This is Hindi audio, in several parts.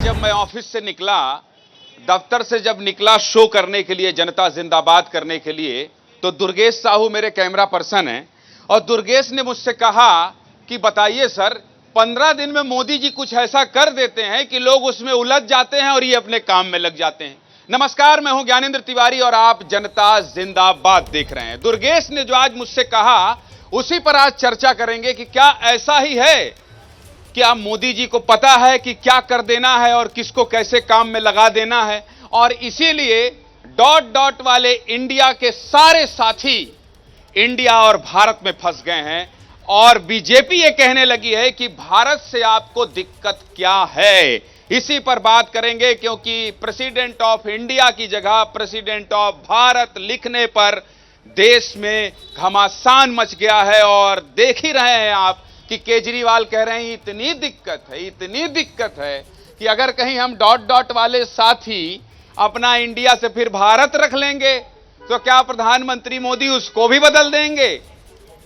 जब मैं ऑफिस से निकला, दफ्तर से जब निकला शो करने के लिए, जनता जिंदाबाद करने के लिए, तो दुर्गेश साहू मेरे कैमरा पर्सन हैं और दुर्गेश ने मुझसे कहा कि बताइए सर, 15 दिन में मोदी जी कुछ ऐसा कर देते हैं कि लोग उसमें उलझ जाते हैं और ये अपने काम में लग जाते हैं। नमस्कार, मैं हूं ज्ञानेंद्र तिवारी और आप जनता जिंदाबाद देख रहे हैं। दुर्गेश ने जो आज मुझसे कहा उसी पर आज चर्चा करेंगे कि क्या ऐसा ही है, क्या मोदी जी को पता है कि क्या कर देना है और किसको कैसे काम में लगा देना है, और इसीलिए डॉट डॉट वाले इंडिया के सारे साथी इंडिया और भारत में फंस गए हैं और बीजेपी ये कहने लगी है कि भारत से आपको दिक्कत क्या है। इसी पर बात करेंगे क्योंकि प्रेसिडेंट ऑफ इंडिया की जगह प्रेसिडेंट ऑफ भारत लिखने पर देश में घमासान मच गया है और देख ही रहे हैं आप कि केजरीवाल कह रहे हैं इतनी दिक्कत है कि अगर कहीं हम डॉट डॉट वाले साथी अपना इंडिया से फिर भारत रख लेंगे तो क्या प्रधानमंत्री मोदी उसको भी बदल देंगे।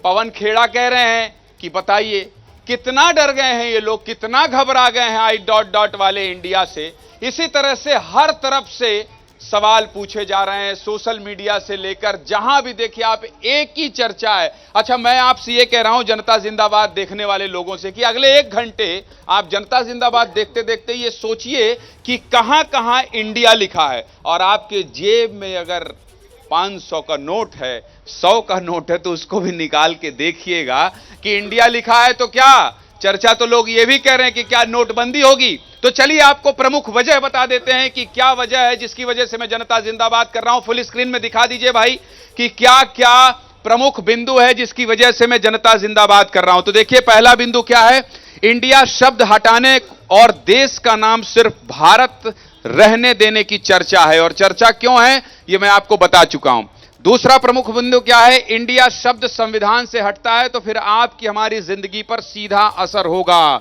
पवन खेड़ा कह रहे हैं कि बताइए कितना डर गए हैं ये लोग, कितना घबरा गए हैं आई डॉट डॉट वाले इंडिया से। इसी तरह से हर तरफ से सवाल पूछे जा रहे हैं, सोशल मीडिया से लेकर जहां भी देखिए आप एक ही चर्चा है। अच्छा, मैं आपसे ये कह रहा हूं जनता जिंदाबाद देखने वाले लोगों से कि अगले 1 घंटे आप जनता जिंदाबाद देखते देखते ये सोचिए कि कहां कहां इंडिया लिखा है, और आपके जेब में अगर 500 का नोट है, 100 का नोट है, तो उसको भी निकाल के देखिएगा कि इंडिया लिखा है। तो क्या चर्चा, तो लोग ये भी कह रहे हैं कि क्या नोटबंदी होगी। तो चलिए आपको प्रमुख वजह बता देते हैं कि क्या वजह है जिसकी वजह से मैं जनता जिंदाबाद कर रहा हूं। फुल स्क्रीन में दिखा दीजिए भाई कि क्या क्या प्रमुख बिंदु है जिसकी वजह से मैं जनता जिंदाबाद कर रहा हूं। तो देखिए पहला बिंदु क्या है, इंडिया शब्द हटाने और देश का नाम सिर्फ भारत रहने देने की चर्चा है, और चर्चा क्यों है यह मैं आपको बता चुका हूं। दूसरा प्रमुख बिंदु क्या है, इंडिया शब्द संविधान से हटता है तो फिर आपकी हमारी जिंदगी पर सीधा असर होगा।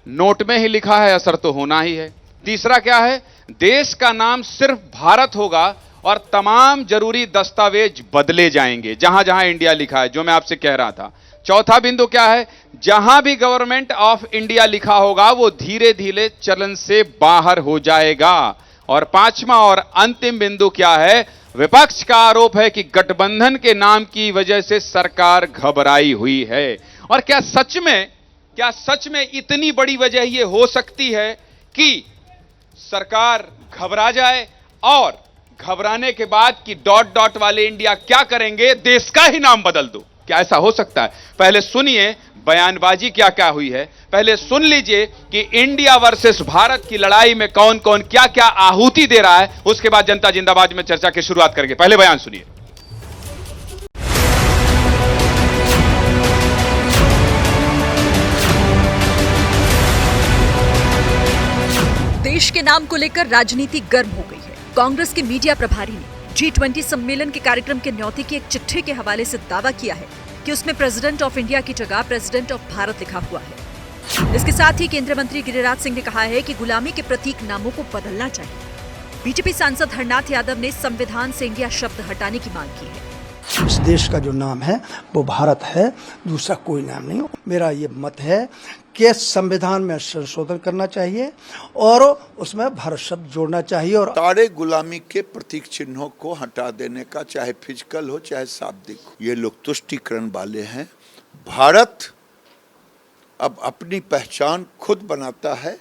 नोट में ही लिखा है, असर तो होना ही है। तीसरा क्या है, देश का नाम सिर्फ भारत होगा और तमाम जरूरी दस्तावेज बदले जाएंगे जहां जहां इंडिया लिखा है, जो मैं आपसे कह रहा था। चौथा बिंदु क्या है, जहां भी गवर्नमेंट ऑफ इंडिया लिखा होगा वो धीरे धीरे चलन से बाहर हो जाएगा। और पांचवा और अंतिम बिंदु क्या है, विपक्ष का आरोप है कि गठबंधन के नाम की वजह से सरकार घबराई हुई है। और क्या सच में इतनी बड़ी वजह यह हो सकती है कि सरकार घबरा जाए और घबराने के बाद कि डॉट डॉट वाले इंडिया क्या करेंगे, देश का ही नाम बदल दो? क्या ऐसा हो सकता है? पहले सुनिए बयानबाजी क्या क्या हुई है, पहले सुन लीजिए कि इंडिया वर्सेस भारत की लड़ाई में कौन कौन क्या क्या आहुति दे रहा है, उसके बाद जनता जिंदाबाद में चर्चा की शुरुआत करेंगे। पहले बयान सुनिए। देश के नाम को लेकर राजनीति गर्म हो गई है। कांग्रेस के मीडिया प्रभारी ने G20 सम्मेलन के कार्यक्रम के न्योते की एक चिट्ठी के हवाले से दावा किया है कि उसमें प्रेसिडेंट ऑफ इंडिया की जगह प्रेसिडेंट ऑफ भारत लिखा हुआ है। इसके साथ ही केंद्रीय मंत्री गिरिराज सिंह ने कहा है कि गुलामी के प्रतीक नामों को बदलना चाहिए। बीजेपी सांसद हरनाथ यादव ने संविधान से इंडिया शब्द हटाने की मांग की है। इस देश का जो नाम है वो भारत है, दूसरा कोई नाम नहीं। मेरा ये मत है कि संविधान में संशोधन करना चाहिए और उसमें भारत शब्द जोड़ना चाहिए और सारे गुलामी के प्रतीक चिन्हों को हटा देने का, चाहे फिजिकल हो चाहे शाब्दिक हो। ये लोग तुष्टीकरण वाले हैं। भारत अब अपनी पहचान खुद बनाता है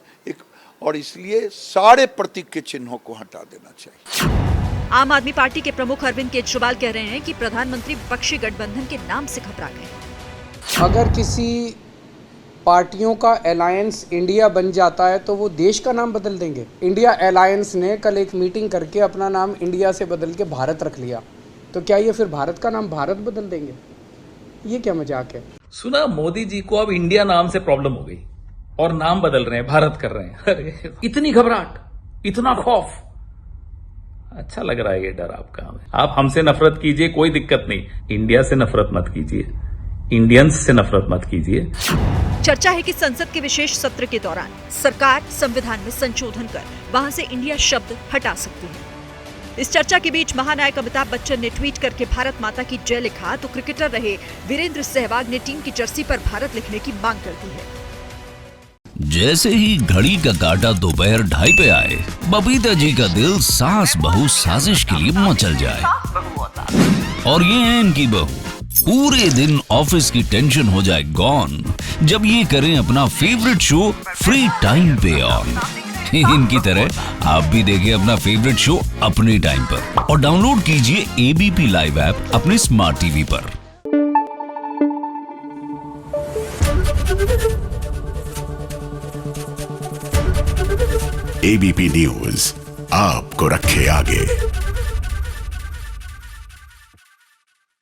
और इसलिए सारे प्रतीक के चिन्हों को हटा देना चाहिए। आम आदमी पार्टी के प्रमुख अरविंद केजरीवाल कह रहे हैं कि प्रधानमंत्री विपक्षी गठबंधन के नाम से घबरा गए। अगर किसी पार्टियों का अलायंस इंडिया बन जाता है तो वो देश का नाम बदल देंगे। इंडिया अलायंस ने कल एक मीटिंग करके अपना नाम इंडिया से बदल के भारत रख लिया, तो क्या ये फिर भारत का नाम भारत बदल देंगे? ये क्या मजाक है? सुना मोदी जी को अब इंडिया नाम से प्रॉब्लम हो गई और नाम बदल रहे हैं, भारत कर रहे हैं। अरे इतनी घबराहट, इतना खौफ, अच्छा लग रहा है ये डर आपका हमें। आप हमसे नफरत कीजिए, कोई दिक्कत नहीं, इंडिया से नफरत मत कीजिए, इंडियंस से नफरत मत कीजिए। चर्चा है कि संसद के विशेष सत्र के दौरान सरकार संविधान में संशोधन कर वहां से इंडिया शब्द हटा सकती है। इस चर्चा के बीच महानायक अमिताभ बच्चन ने ट्वीट करके भारत माता की जय लिखा, तो क्रिकेटर रहे वीरेंद्र सहवाग ने टीम की जर्सी पर भारत लिखने की मांग कर दी है। जैसे ही घड़ी का काटा दोपहर 2:30 पे आए, बबीता जी का दिल सास बहू साजिश के लिए मचल जाए। और ये है इनकी बहू, पूरे दिन ऑफिस की टेंशन हो जाए गॉन जब ये करें अपना फेवरेट शो फ्री टाइम पे ऑन। इनकी तरह आप भी देखिए अपना फेवरेट शो अपने टाइम पर और डाउनलोड कीजिए एबीपी लाइव ऐप अपने स्मार्ट टीवी पर। एबीपी न्यूज आपको रखे आगे।